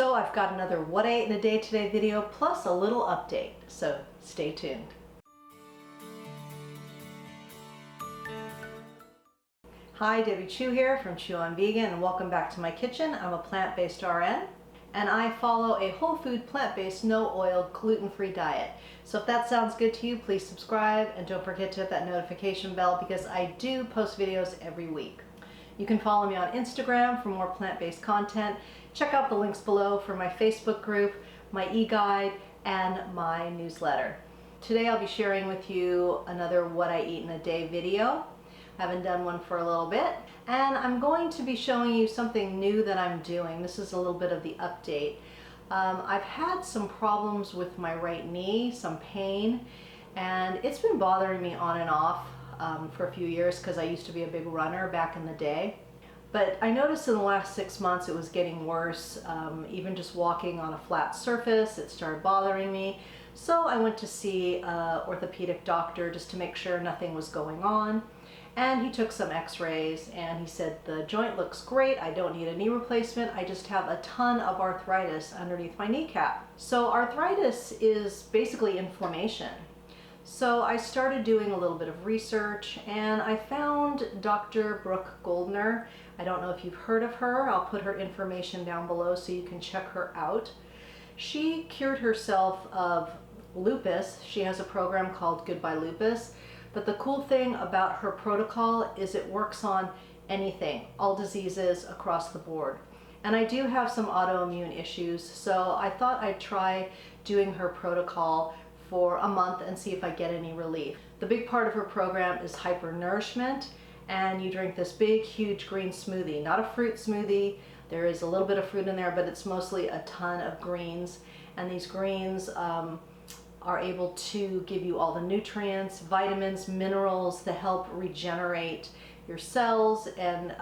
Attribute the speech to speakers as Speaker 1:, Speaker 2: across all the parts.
Speaker 1: So I've got another What I Ate in a Day Today video plus a little update, so stay tuned. Hi, Debbie Chu here from Chew on Vegan, and welcome back to my kitchen. I'm a plant-based RN, and I follow a whole food, plant-based, no-oiled, gluten-free diet. So if that sounds good to you, please subscribe, and don't forget to hit that notification bell because I do post videos every week. You can follow me on Instagram for more plant-based content. Check out the links below for my Facebook group, my e-guide, and my newsletter. Today I'll be sharing with you another What I Eat in a Day video. I haven't done one for a little bit, and I'm going to be showing you something new that I'm doing. This is a little bit of the update. I've had some problems with my right knee, some pain, and it's been bothering me on and off for a few years because I used to be a big runner back in the day. But I noticed in the last 6 months it was getting worse. Even just walking on a flat surface, it started bothering me. So I went to see an orthopedic doctor just to make sure nothing was going on. And he took some x-rays and he said, the joint looks great, I don't need a knee replacement, I just have a ton of arthritis underneath my kneecap. So arthritis is basically inflammation. So I started doing a little bit of research and I found Dr. Brooke Goldner. I don't know if you've heard of her. I'll put her information down below so you can check her out. She cured herself of lupus. She has a program called Goodbye Lupus. But the cool thing about her protocol is it works on anything, all diseases across the board. And I do have some autoimmune issues, so I thought I'd try doing her protocol for a month and see if I get any relief. The big part of her program is hypernourishment, and you drink this big, huge green smoothie. Not a fruit smoothie. There is a little bit of fruit in there, but it's mostly a ton of greens. And these greens are able to give you all the nutrients, vitamins, minerals that help regenerate your cells and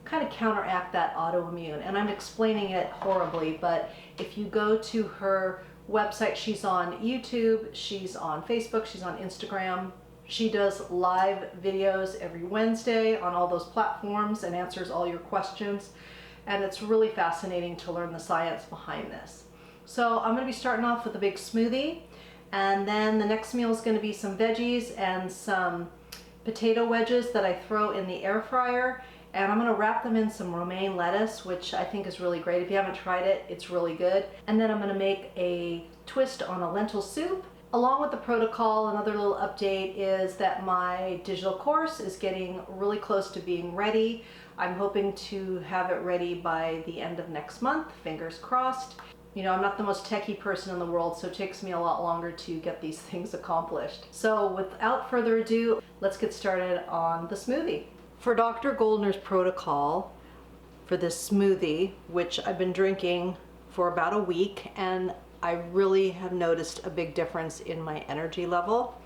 Speaker 1: kind of counteract that autoimmune. And I'm explaining it horribly, but if you go to her website, she's on YouTube, she's on Facebook, she's on Instagram. She does live videos every Wednesday on all those platforms and answers all your questions. And it's really fascinating to learn the science behind this. So I'm going to be starting off with a big smoothie, and then the next meal is going to be some veggies and some potato wedges that I throw in the air fryer, and I'm going to wrap them in some romaine lettuce, which I think is really great. If you haven't tried it, it's really good. And then I'm going to make a twist on a lentil soup. Along with the protocol, another little update is that my digital course is getting really close to being ready. I'm hoping to have it ready by the end of next month, fingers crossed. You know, I'm not the most techie person in the world, so it takes me a lot longer to get these things accomplished. So without further ado, let's get started on the smoothie. For Dr. Goldner's protocol for this smoothie, which I've been drinking for about a week, and I really have noticed a big difference in my energy level.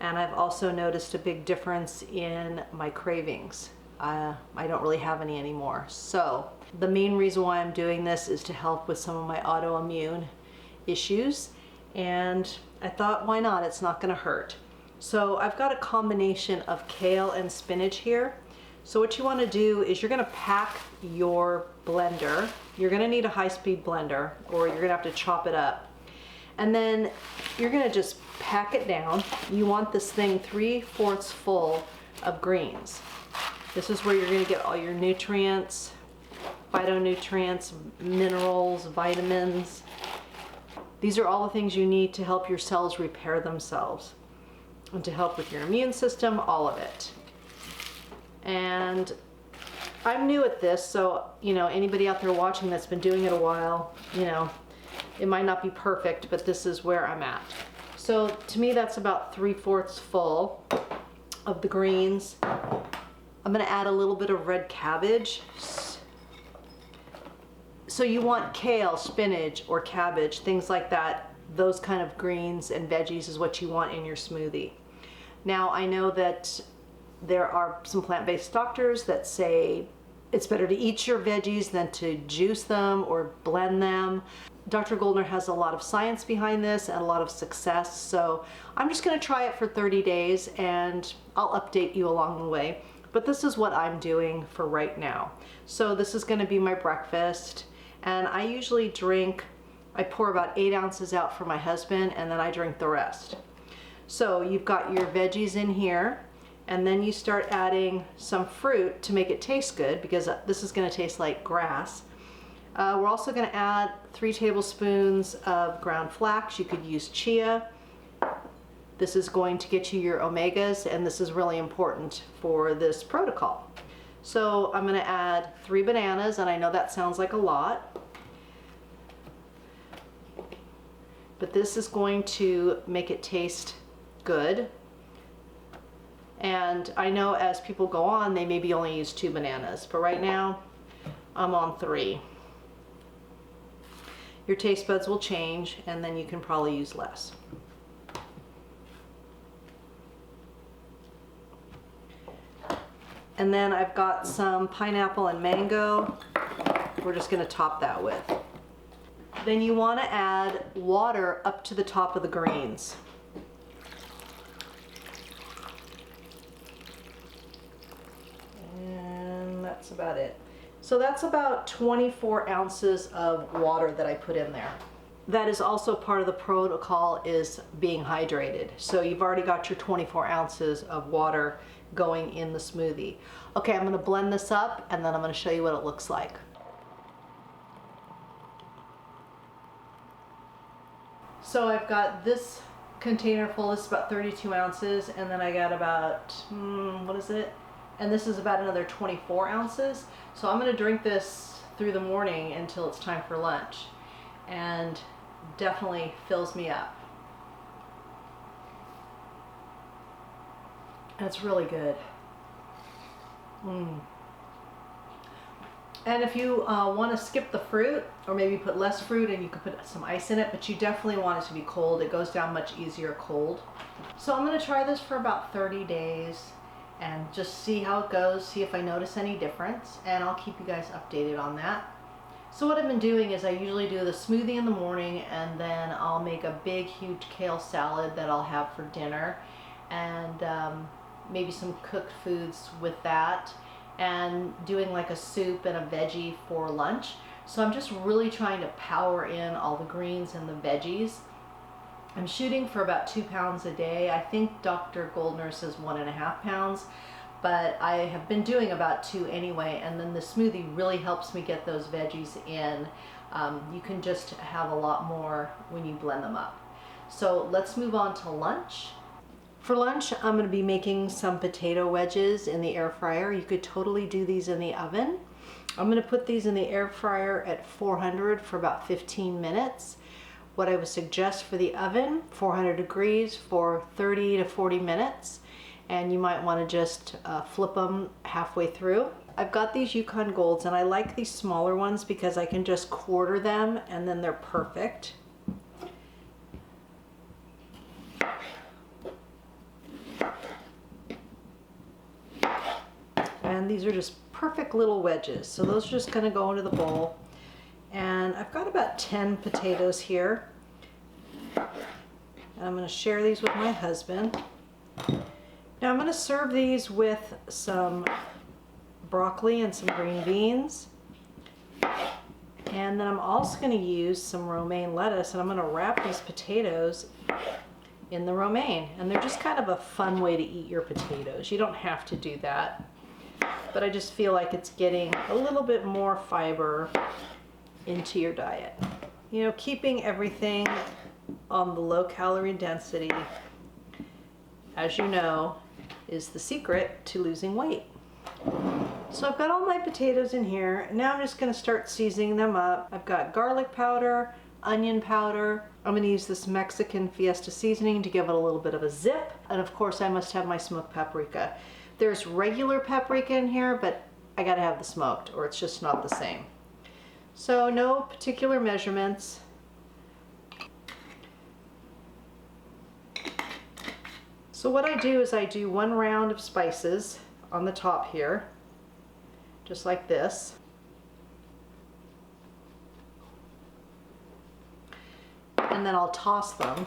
Speaker 1: And I've also noticed a big difference in my cravings. I don't really have any anymore. So the main reason why I'm doing this is to help with some of my autoimmune issues. And I thought, why not? It's not gonna hurt. So I've got a combination of kale and spinach here. So what you wanna do is you're gonna pack your blender. You're gonna need a high-speed blender, or you're gonna have to chop it up. And then you're gonna just pack it down. You want this thing 3/4 full of greens. This is where you're gonna get all your nutrients, phytonutrients, minerals, vitamins. These are all the things you need to help your cells repair themselves and to help with your immune system, all of it. And I'm new at this, so, you know, anybody out there watching that's been doing it a while, you know, it might not be perfect, but this is where I'm at. So to me, that's about 3/4 full of the greens. I'm gonna add a little bit of red cabbage. So you want kale, spinach, or cabbage, things like that. Those kind of greens and veggies is what you want in your smoothie. Now, I know that there are some plant-based doctors that say it's better to eat your veggies than to juice them or blend them. Dr. Goldner has a lot of science behind this and a lot of success, so I'm just gonna try it for 30 days and I'll update you along the way. But this is what I'm doing for right now. So this is gonna be my breakfast, And I usually I pour about 8 ounces out for my husband, and then I drink the rest. So you've got your veggies in here, and then you start adding some fruit to make it taste good, because this is going to taste like grass. We're also going to add 3 tablespoons of ground flax. You could use chia. This is going to get you your omegas, and this is really important for this protocol. So I'm going to add 3 bananas, and I know that sounds like a lot, but this is going to make it taste good. And I know as people go on, they maybe only use 2 bananas, but right now I'm on 3. Your taste buds will change, and then you can probably use less. And then I've got some pineapple and mango. We're just going to top that with. Then you want to add water up to the top of the greens. And that's about it. So that's about 24 ounces of water that I put in there. That is also part of the protocol, is being hydrated. So you've already got your 24 ounces of water going in the smoothie. Okay, I'm going to blend this up, and then I'm going to show you what it looks like. So I've got this container full. This is about 32 ounces, and then I got about, what is it? And this is about another 24 ounces. So I'm going to drink this through the morning until it's time for lunch, and definitely fills me up. And it's really good. And if you want to skip the fruit, or maybe put less fruit, and you could put some ice in it, but you definitely want it to be cold. It goes down much easier cold. So I'm going to try this for about 30 days and just see how it goes, see if I notice any difference, and I'll keep you guys updated on that. So what I've been doing is I usually do the smoothie in the morning, and then I'll make a big huge kale salad that I'll have for dinner, and maybe some cooked foods with that, and doing like a soup and a veggie for lunch. So I'm just really trying to power in all the greens and the veggies. I'm shooting for about 2 pounds a day. I think Dr. Goldner says 1.5 pounds, but I have been doing about 2 anyway, and then the smoothie really helps me get those veggies in. You can just have a lot more when you blend them up. So let's move on to lunch. For lunch, I'm going to be making some potato wedges in the air fryer. You could totally do these in the oven. I'm going to put these in the air fryer at 400 for about 15 minutes. What I would suggest for the oven, 400 degrees for 30 to 40 minutes. And you might want to just flip them halfway through. I've got these Yukon Golds, and I like these smaller ones because I can just quarter them and then they're perfect. And these are just perfect little wedges. So those are just going to go into the bowl. And I've got about 10 potatoes here. And I'm going to share these with my husband. Now I'm going to serve these with some broccoli and some green beans. And then I'm also going to use some romaine lettuce, and I'm going to wrap these potatoes in the romaine. And they're just kind of a fun way to eat your potatoes. You don't have to do that, but I just feel like it's getting a little bit more fiber into your diet. You know, keeping everything on the low calorie density, as you know, is the secret to losing weight. So I've got all my potatoes in here. Now I'm just going to start seasoning them up. I've got garlic powder, onion powder. I'm going to use this Mexican Fiesta seasoning to give it a little bit of a zip. And of course I must have my smoked paprika. There's regular paprika in here, but I got to have the smoked or it's just not the same. So no particular measurements. So what I do is I do 1 round of spices on the top here, just like this. And then I'll toss them.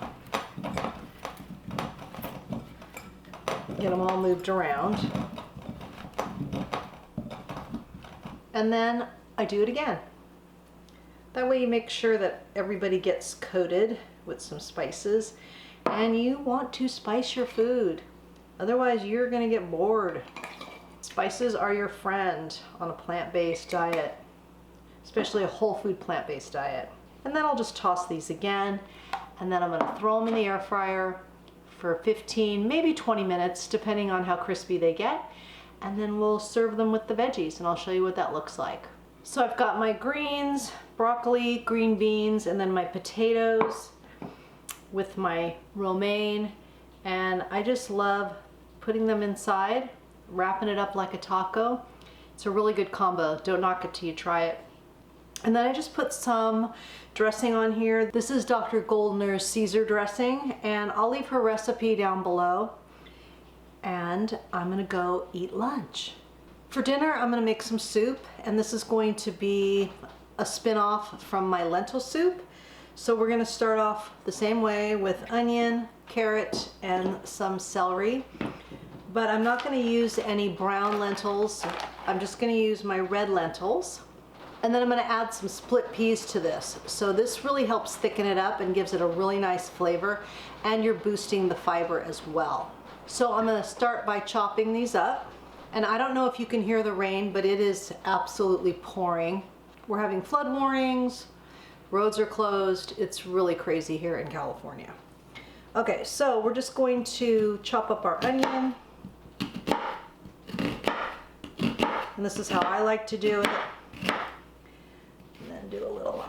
Speaker 1: Get them all moved around. And then I do it again. That way you make sure that everybody gets coated with some spices. And you want to spice your food. Otherwise you're gonna get bored. Spices are your friend on a plant-based diet, especially a whole food plant-based diet. And then I'll just toss these again, and then I'm gonna throw them in the air fryer for 15, maybe 20 minutes, depending on how crispy they get. And then we'll serve them with the veggies, and I'll show you what that looks like. So I've got my greens, broccoli, green beans, and then my potatoes with my romaine. And I just love putting them inside, wrapping it up like a taco. It's a really good combo. Don't knock it till you try it. And then I just put some dressing on here. This is Dr. Goldner's Caesar dressing, and I'll leave her recipe down below. And I'm gonna go eat lunch. For dinner, I'm gonna make some soup, and this is going to be a spin-off from my lentil soup. So we're gonna start off the same way with onion, carrot, and some celery. But I'm not gonna use any brown lentils. I'm just gonna use my red lentils. And then I'm gonna add some split peas to this. So this really helps thicken it up and gives it a really nice flavor, and you're boosting the fiber as well. So I'm gonna start by chopping these up. And I don't know if you can hear the rain, but it is absolutely pouring. We're having flood warnings, roads are closed. It's really crazy here in California. Okay, so we're just going to chop up our onion. And this is how I like to do it. And then do a little.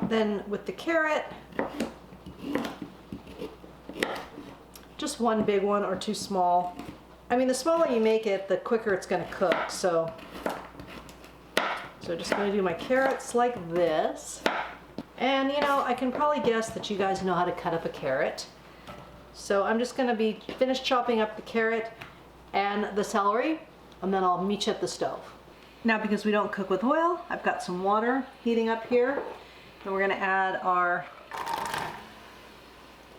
Speaker 1: Then with the carrot, just one big one or two small. I mean, the smaller you make it, the quicker it's gonna cook. So just gonna do my carrots like this. And you know, I can probably guess that you guys know how to cut up a carrot. So I'm just gonna be finished chopping up the carrot and the celery, and then I'll meet you at the stove. Now, because we don't cook with oil, I've got some water heating up here. And we're gonna add our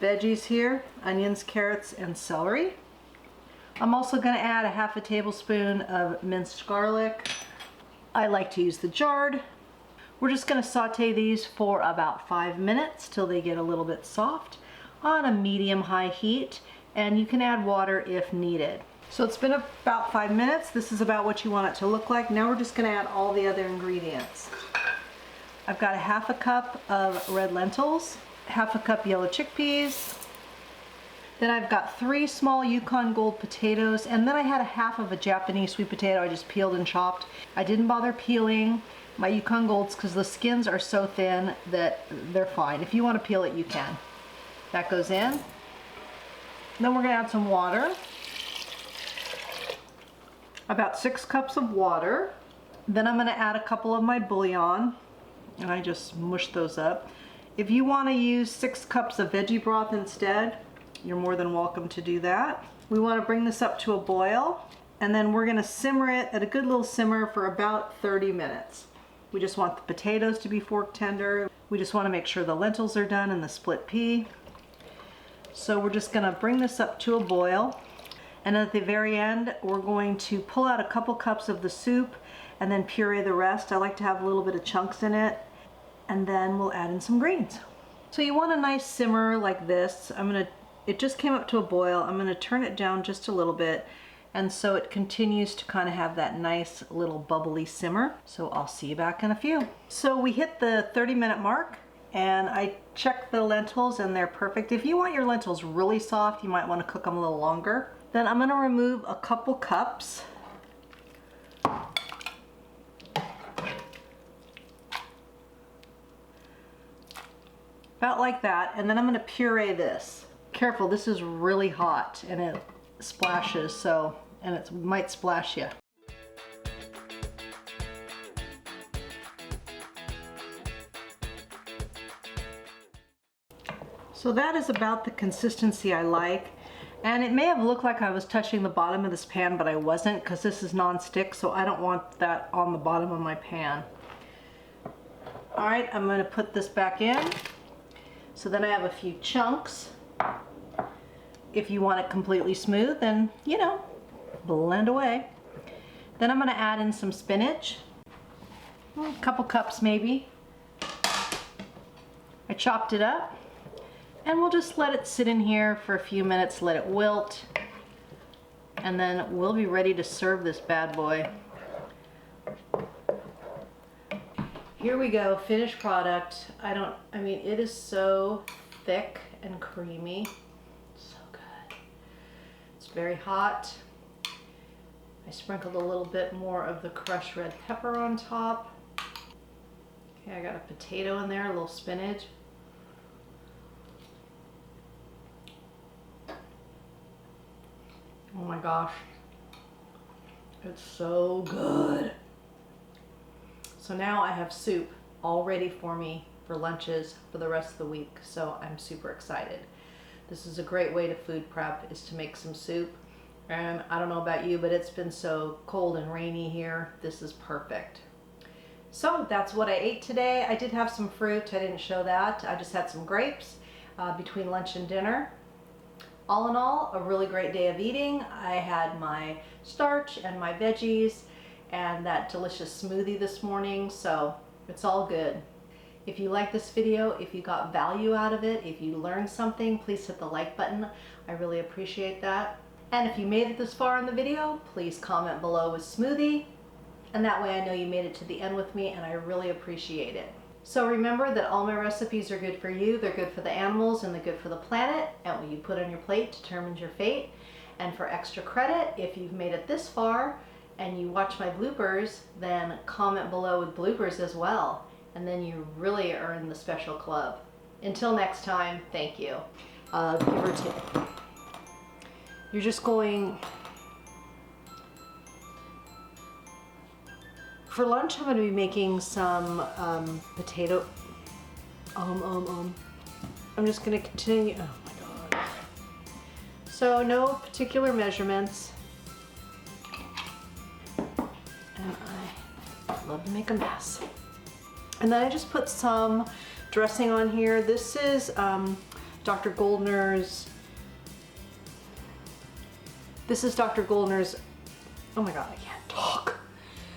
Speaker 1: veggies here, onions, carrots, and celery. I'm also gonna add a half a tablespoon of minced garlic. I like to use the chard. We're just gonna saute these for about 5 minutes till they get a little bit soft on a medium-high heat, and you can add water if needed. So it's been about 5 minutes. This is about what you want it to look like. Now we're just gonna add all the other ingredients. I've got a half a cup of red lentils, half a cup yellow chickpeas. Then I've got 3 small Yukon Gold potatoes, and then I had a half of a Japanese sweet potato I just peeled and chopped. I didn't bother peeling my Yukon Golds because the skins are so thin that they're fine. If you want to peel it, you can. That goes in. Then we're gonna add some water. About 6 cups of water. Then I'm gonna add a couple of my bouillon, and I just mush those up. If you want to use 6 cups of veggie broth instead, you're more than welcome to do that. We want to bring this up to a boil, and then we're going to simmer it at a good little simmer for about 30 minutes. We just want the potatoes to be fork tender. We just want to make sure the lentils are done and the split pea. So we're just going to bring this up to a boil, and at the very end we're going to pull out a couple cups of the soup and then puree the rest. I like to have a little bit of chunks in it. And then we'll add in some greens. So you want a nice simmer like this. It just came up to a boil. I'm gonna turn it down just a little bit, and so it continues to kind of have that nice little bubbly simmer. So I'll see you back in a few. So we hit the 30-minute mark, and I checked the lentils and they're perfect. If you want your lentils really soft, you might want to cook them a little longer. Then I'm gonna remove a couple cups. About like that, and then I'm gonna puree this. Careful, this is really hot and it splashes, and it might splash you. So that is about the consistency I like. And it may have looked like I was touching the bottom of this pan, but I wasn't, because this is non-stick, so I don't want that on the bottom of my pan. All right, I'm gonna put this back in. So then I have a few chunks. If you want it completely smooth, then, you know, blend away. Then I'm gonna add in some spinach, a couple cups maybe. I chopped it up, and we'll just let it sit in here for a few minutes, let it wilt, and then we'll be ready to serve this bad boy. Here we go, finished product. I mean, it is so thick and creamy. So good. It's very hot. I sprinkled a little bit more of the crushed red pepper on top. Okay, I got a potato in there, a little spinach. Oh my gosh. It's so good. So now I have soup all ready for me for lunches for the rest of the week. So I'm super excited. This is a great way to food prep, is to make some soup. And I don't know about you, but it's been so cold and rainy here. This is perfect. So that's what I ate today. I did have some fruit. I didn't show that. I just had some grapes between lunch and dinner. All in all, a really great day of eating. I had my starch and my veggies and that delicious smoothie this morning, so it's all good. If you like this video, if you got value out of it, if you learned something, please hit the like button. I really appreciate that. And if you made it this far in the video, please comment below with smoothie, and that way I know you made it to the end with me, and I really appreciate it. So remember that all my recipes are good for you, they're good for the animals, and they're good for the planet, and what you put on your plate determines your fate. And for extra credit, if you've made it this far and you watch my bloopers, then comment below with bloopers as well, and then you really are in the special club. Until next time, thank you. Give or take. You're just going... For lunch, I'm going to be making some potato... I'm just going to continue... Oh my god. So, no particular measurements. And I love to make a mess. And then I just put some dressing on here. This is Dr. Goldner's... This is Dr. Goldner's... Oh my god, I can't.